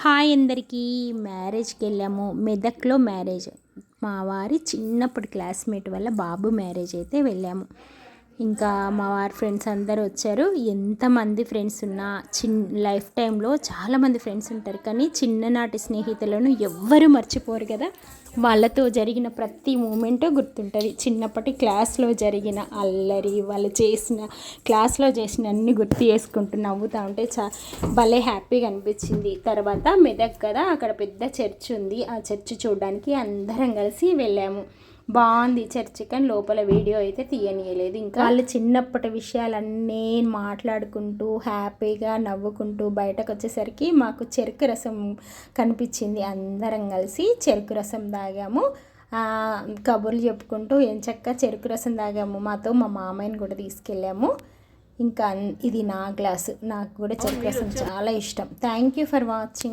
Hi అందరికీ. మ్యారేజ్కి వెళ్ళాము. మెదక్లో మ్యారేజ్. మా వారి చిన్నప్పటి క్లాస్మేట్ వల్ల బాబు మ్యారేజ్ అయితే వెళ్ళాము. ఇంకా మా వారి ఫ్రెండ్స్ అందరూ వచ్చారు. ఎంతమంది ఫ్రెండ్స్ ఉన్నా లైఫ్ టైంలో చాలామంది ఫ్రెండ్స్ ఉంటారు, కానీ చిన్ననాటి స్నేహితులను ఎవ్వరూ మర్చిపోరు కదా. వాళ్ళతో జరిగిన ప్రతి మూమెంటు గుర్తుంటుంది. చిన్నప్పటి క్లాస్లో జరిగిన అల్లరి, వాళ్ళు క్లాస్లో చేసిన అన్ని గుర్తు చేసుకుంటూ నవ్వుతూ ఉంటే భలే హ్యాపీగా అనిపించింది. తర్వాత మెదక్ కదా, అక్కడ పెద్ద చర్చ్ ఉంది. ఆ చర్చ్ చూడడానికి అందరం కలిసి వెళ్ళాము. బాగుంది చర్చ్, కానీ లోపల వీడియో అయితే తీయనీయలేదు. ఇంకా వాళ్ళు చిన్నప్పటి విషయాలన్నీ మాట్లాడుకుంటూ హ్యాపీగా నవ్వుకుంటూ బయటకు వచ్చేసరికి మాకు చెరుకు రసం కనిపించింది. అందరం కలిసి చెరుకు రసం తాగాము. కబుర్లు చెప్పుకుంటూ ఎంచక్కా చెరుకు రసం తాగాము. మాతో మా మామయ్యని కూడా తీసుకెళ్ళాము. ఇంకా ఇది నా గ్లాసు. నాకు కూడా చెరుకు రసం చాలా ఇష్టం. Thank you for watching.